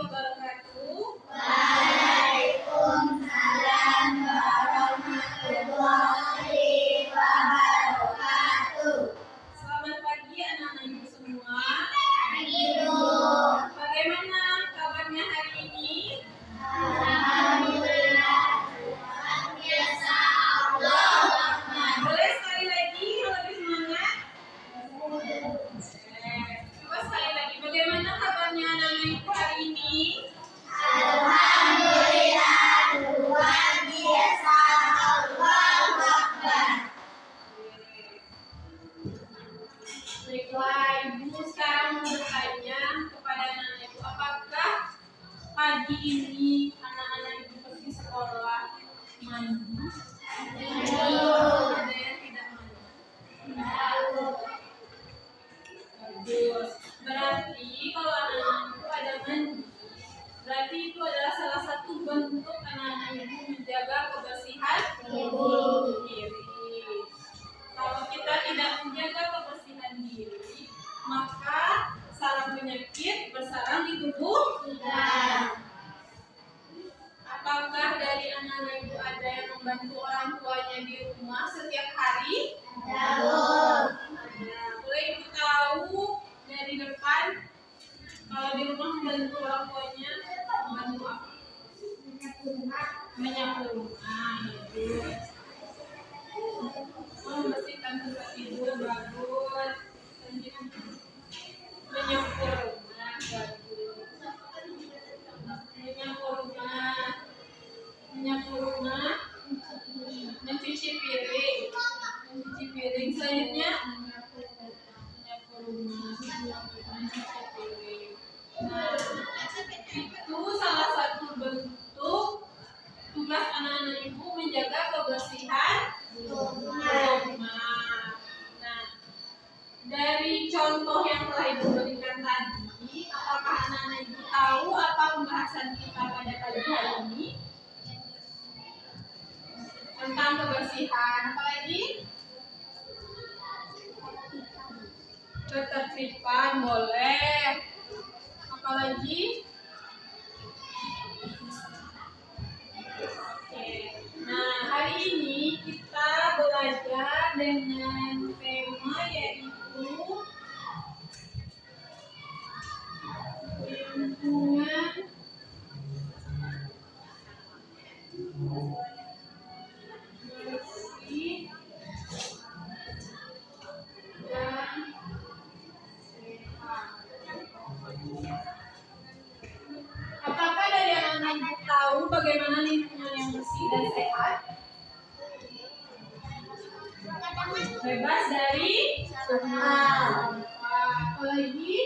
wabarakatuh. Waalaikumsalam warahmatullahi wabarakatuh. Selamat pagi anak-anak ibu semua. Pagi, Bu. Bagaimana kabarnya hari ini? Alhamdulillah. Luar biasa. Allahu Akbar. Boleh sekali lagi lebih semangat? Coba sekali lagi. Bagaimana kabarnya anak-anak ibu hari ini? Alhamdulillah. Luar biasa. Allahu Akbar. Baiklah, ibu sekarang bertanya kepada anak-anak ibu, apakah pagi ini anak-anak ibu pergi sekolah mandi? Ada yang tidak mandi? Bagus. Berarti kalau anak-anak ibu ada mandi, berarti itu adalah salah satu bentuk anak-anak ibu menjaga kebersihan diri. Kalau kita tidak menjaga kebersihan diri, maka sarang penyakit bersarang di tubuh kita. Apakah dari anak-anak ibu ada yang membantu orang tuanya di rumah setiap hari? Ada. Boleh ibu tahu dari depan kalau di rumah membantu orang tuanya membantu apa? Menyapu rumah. Membersihkan tempat tidur bagus. Menyapu rumah bagus. Menyapu rumah, mencuci piring, selanjutnya menyapu rumah, mencuci piring. Nah, itu salah satu bentuk tugas anak-anak ibu menjaga kebersihan rumah. Nah, dari contoh yang telah ibu berikan tadi, apakah anak-anak ibu tahu apa pembahasan kita pada pagi hari ini? Tentang kebersihan. Apa lagi? Ketertiban boleh. Apa lagi? Oke. Nah, hari ini kita belajar dengan tema yaitu lingkungan bersih dan sehat. Apakah dari anak-anak ibu tahu bagaimana lingkungan yang bersih dan sehat? Bebas dari sampah. Apa lagi?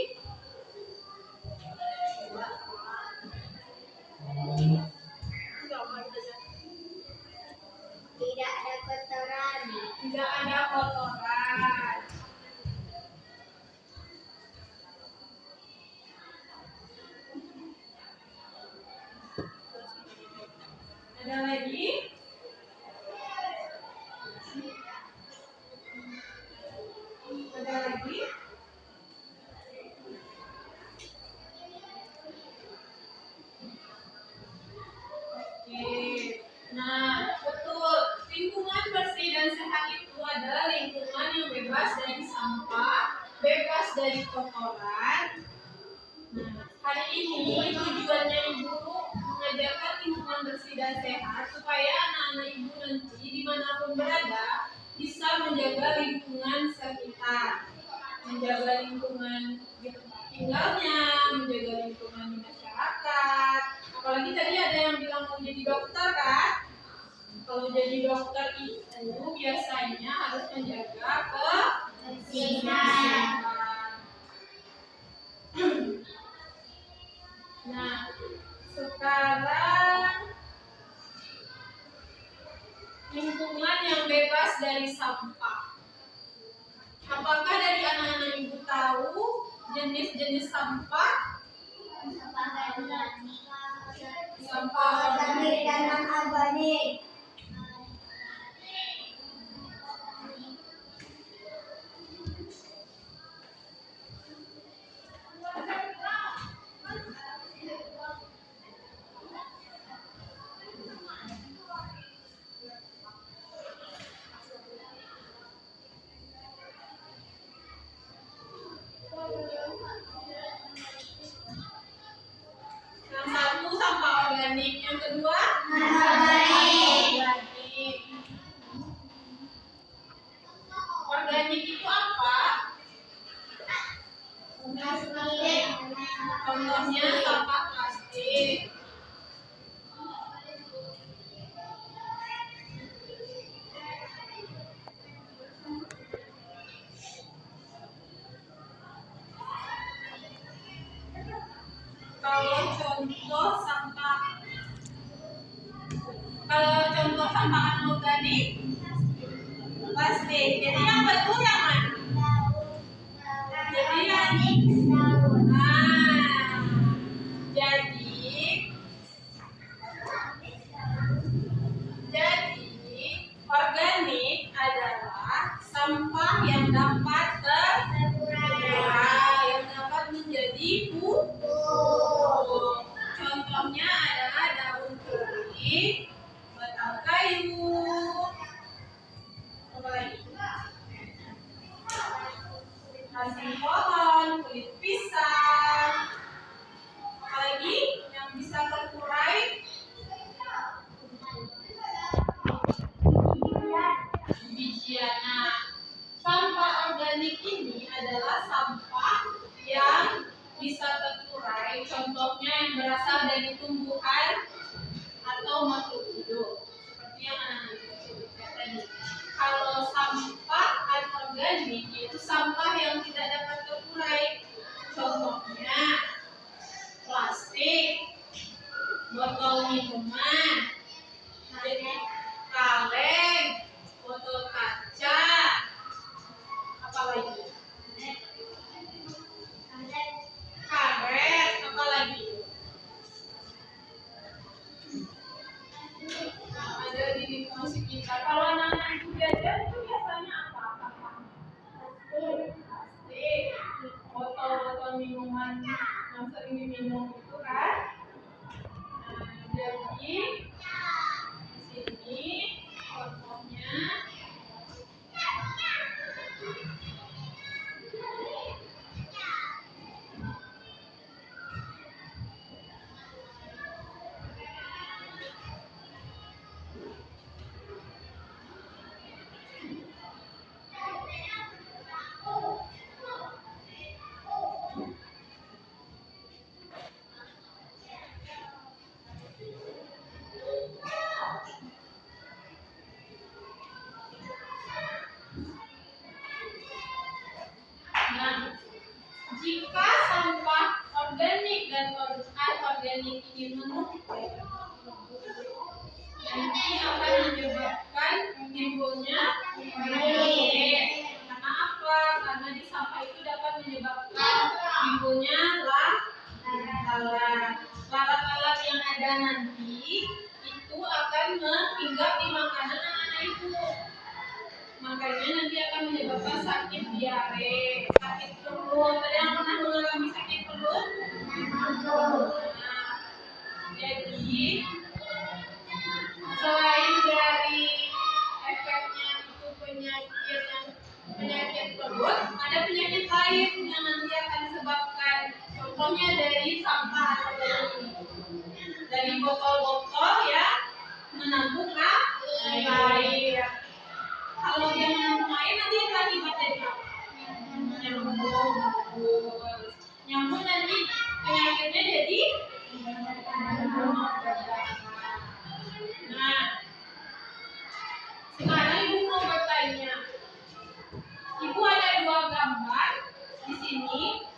Tidak ada kotoran. Tidak ada kotoran. Ada lagi? Ada lagi? Oke. Nah, betul. Lingkungan bersih dan sehat itu adalah lingkungan yang bebas dari sampah, bebas dari kotoran. Nah, hari ini tujuannya ibu mengajarkan lingkungan bersih dan sehat supaya anak-anak ibu nanti dimanapun berada bisa menjaga lingkungan sekitar, menjaga lingkungan di tempat tinggalnya, menjaga lingkungan di masyarakat. Apalagi tadi ada yang bilang mau jadi dokter kan? Kalau jadi dokter itu biasanya harus menjaga kebersihan. Nah, sekarang lingkungan yang bebas dari sampah. Apakah dari anak-anak ibu tahu jenis-jenis sampah? Sampah Organik dan non-organik. Contohnya sampah plastik. Kalau contoh sampah anorganik plastik. Jadi yang betul yang mana? Jadi organik adalah sampah yang dapat terurai, yang dapat menjadi pupuk. Contohnya adalah daun kering, batang kayu, apa lagi? Ranting pohon, kulit pisang, apalagi yang bisa terurai? Bijian. Sampah organik ini adalah sampah yang bisa terurai. Contohnya yang berasal dari tumbuhan atau makhluk hidup, seperti yang anak-anak sebutkan tadi. Kalau sampah anorganik itu sampah yang tidak dapat terurai. Contohnya plastik, botol minuman, jadi kaleng, botol kaca, apalagi? Karet, apalagi? Ada di lingkungan sekitar. Kalau anak-anak itu jajan itu biasanya apa? Plastik, botol-botol minuman yang sering diminum itu kan. Jadi di sini contohnya jika sampah organik dan anorganik ini menumpuk, nanti akan menyebabkan timbulnya penyakit. Karena apa? Karena di sampah itu dapat menyebabkan timbulnya lalat-lalat yang ada nanti itu akan hinggap di makanan anak-anak itu. Makanya nanti akan menyebabkan sakit diare, sakit perut. Ada yang pernah mengalami sakit perut? Jadi selain dari efeknya itu penyakit perut, ada penyakit lain yang nanti akan disebabkan. Contohnya dari sampah dari botol-botol ya menampung air. Kalau dia menampung air nanti apa akibatnya? Nyambung nanti penyakitnya jadi. Nah, sekarang ibu mau bertanya. Ibu ada dua gambar di sini.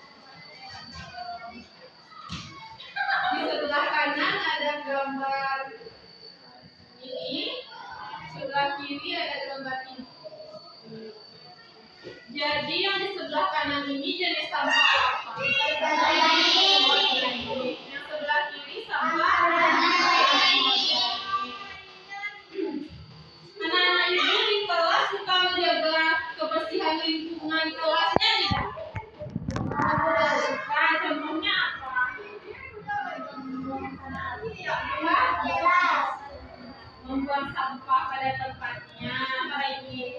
Di sebelah kanan ada gambar ini, sebelah kiri ada gambar ini. Jadi yang di sebelah kanan ini jenis sampah apa? Yang sebelah kiri sampah. Anak-anak ibu di kelas suka menjaga kebersihan lingkungan kelasnya tidak? Nah, contohnya apa? Membuang sampah pada tempatnya. Apa ini?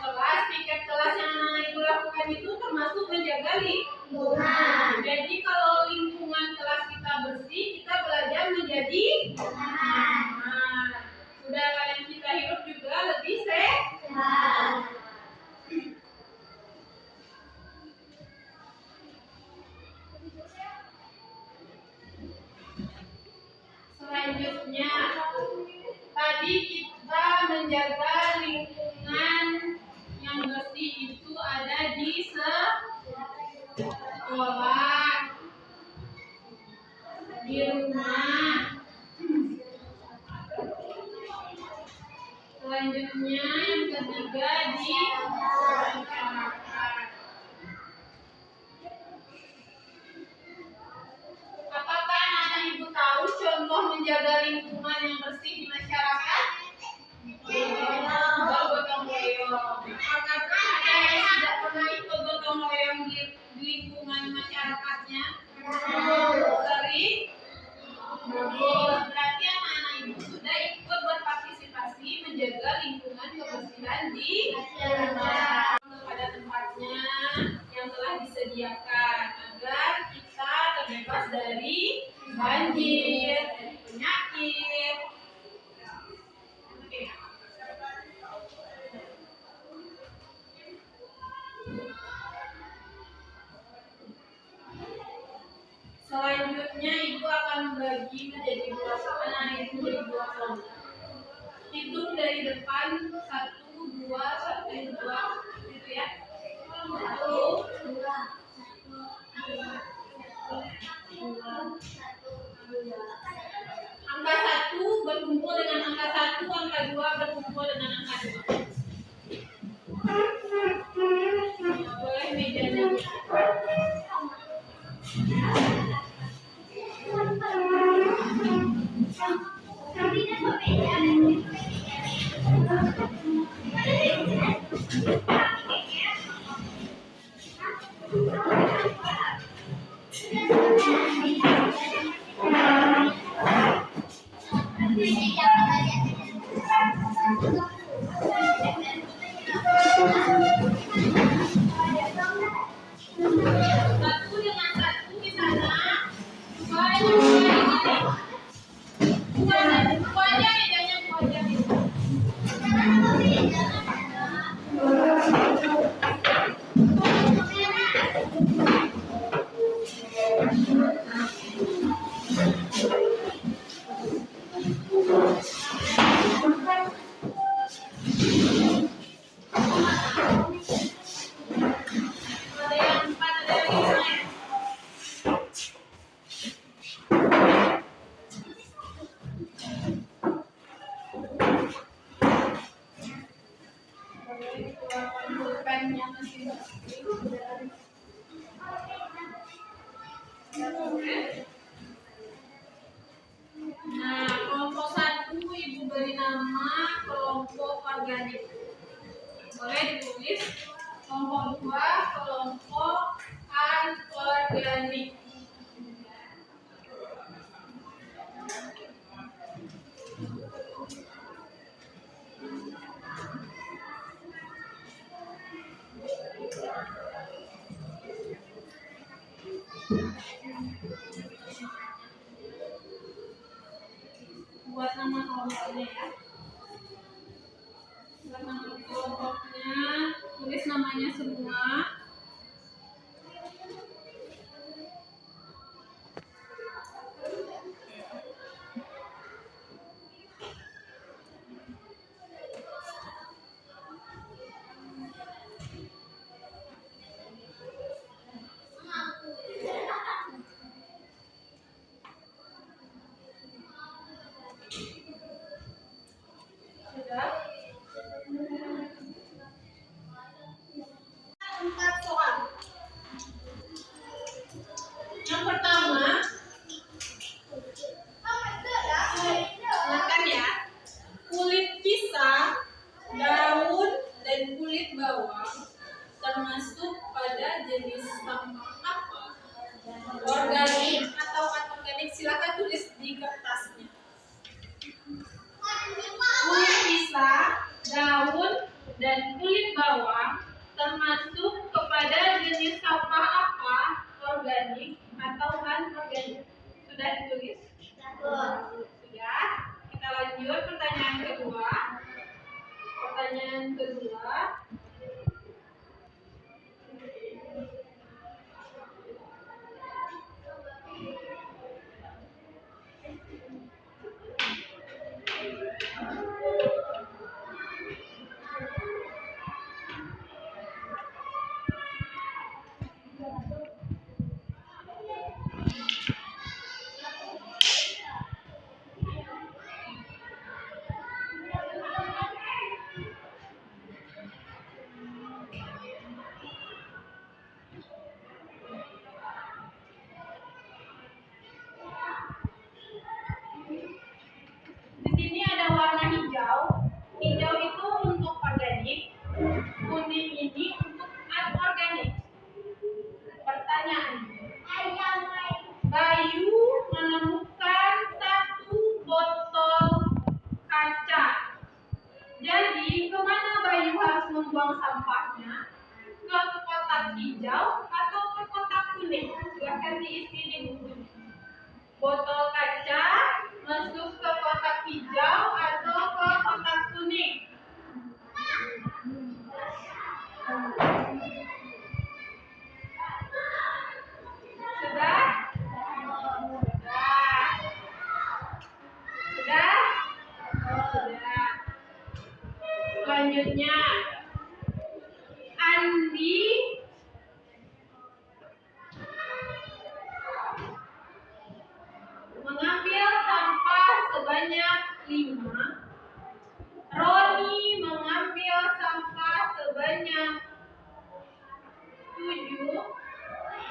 Kelas, tiket kelas yang anak ibu lakukan itu termasuk menjaga lingkungan. Jadi kalau lingkungan kelas kita bersih, kita belajar menjadi udara yang kita hirup juga lebih sehat. ada di sekolah, di rumah. Selanjutnya yang ketiga di masyarakat. Apakah anak ibu tahu contoh menjaga lingkungan yang bersih di masyarakat? Gotong royong. Apakah ada yang tidak pernah ikut gotong royong di lingkungan masyarakatnya? Sering? Bagus. Berarti anak-anak ibu sudah ikut berpartisipasi menjaga lingkungan kebersihan di masyarakat kepada tempatnya yang telah disediakan agar kita terbebas dari banjir, dari penyakit. Oke. Selanjutnya ibu akan membagi menjadi dua kelompok. Hitung dari depan 1, 2, 1, 2 gitu ya. 1, 2, 2. Angka 1 berkumpul dengan angka 1, angka 2 berkumpul dengan angka 2. Boleh mejanya. Satu dengan satu di sana, dua dengan dua di sini. Dua aja bedanya, dua aja beda. Ada yang 4, ada yang 5 ya. Pulpennya masih Nah, kelompok 1 ibu beri nama kelompok organik. Boleh ditulis. Kelompok 2 kelompok anorganik. Buat nama kelompoknya ya. Buat nama kelompoknya, tulis namanya semua. Sudah? 4 soal. Yang pertama, makan ya. Kulit pisang, daun, dan kulit bawang termasuk pada jenis sampah apa? Organik atau anorganik? Silakan tulis di kertasnya. Kulit pisang, daun, dan kulit bawang termasuk kepada jenis sampah apa? Organik atau anorganik? Sudah ditulis? Sudah. Kita lanjut pertanyaan kedua. Pertanyaan kedua. diisi di botol kaca, masuk ke kotak hijau atau ke kotak kuning. Sudah? Sudah? Sudah. Selanjutnya, Andi mengambil sampah sebanyak 5. Roni mengambil sampah sebanyak 7.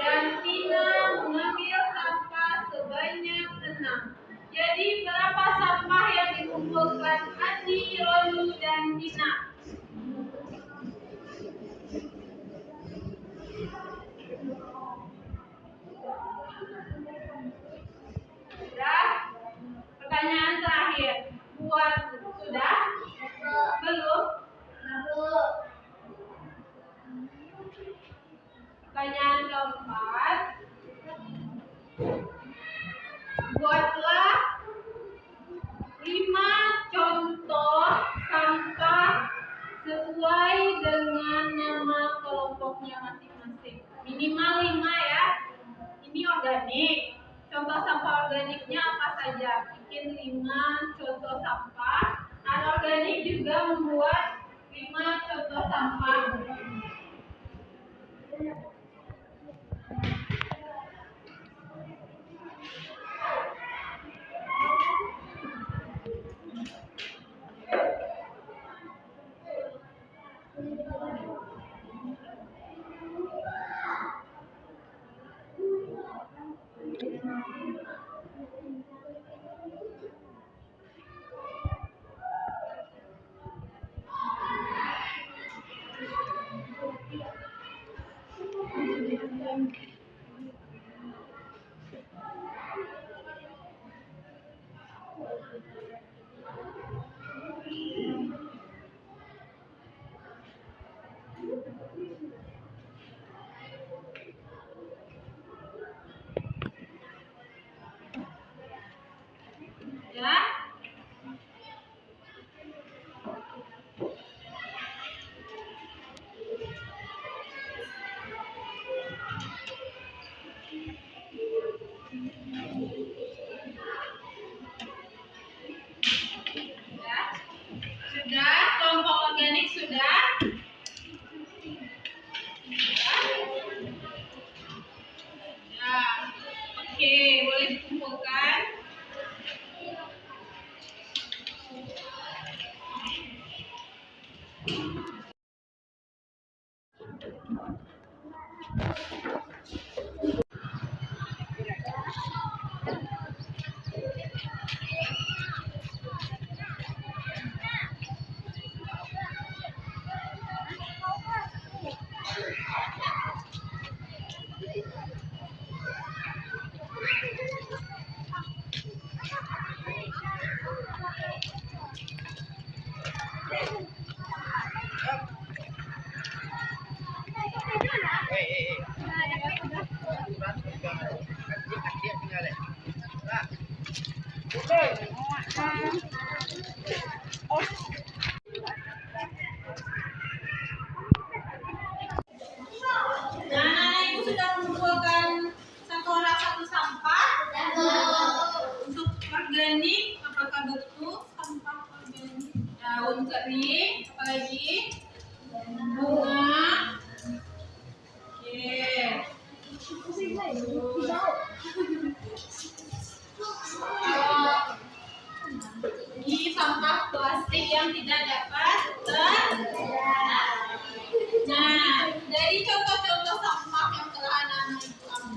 Dan Tina mengambil sampah sebanyak 6. Jadi berapa sampah yang dikumpulkan Andi, Roni, dan Tina? Sudah? Pertanyaan terakhir. Buat sudah? Belum? Pertanyaan keempat. Buatlah 5 contoh sampah sesuai dengan nama kelompoknya masing-masing. Minimal 5 ya. Ini organik. Contoh sampah organiknya apa saja? Bikin 5 contoh sampah. Anorganik juga membuat 5 contoh sampah. Ya. Sudah, kelompok organik sudah. Ya. Oke, boleh dikumpulkan. Nah, Ibu sudah mengumpulkan satu sampah. Untuk organik, apakah betul sampah organik? Daun kering, apalagi? Bunga. Oke. Ini sampah plastik yang tidak dapat Nah, dari contoh-contoh sampah yang telah Anak-anak ambil,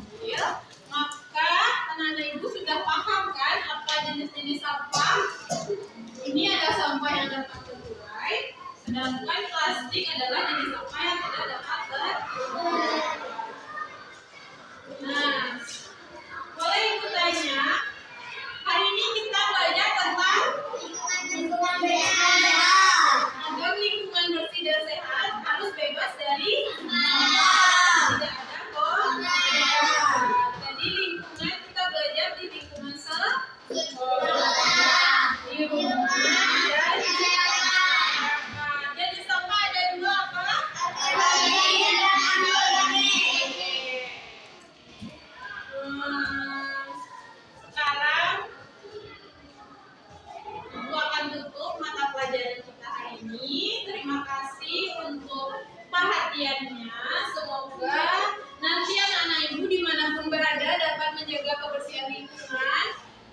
semoga nanti anak-anak ibu dimanapun berada dapat menjaga kebersihan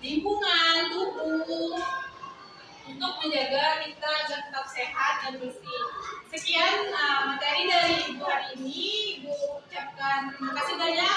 lingkungan tubuh untuk menjaga kita agar tetap sehat dan bersih. Sekian materi dari ibu hari ini. Ibu ucapkan terima kasih banyak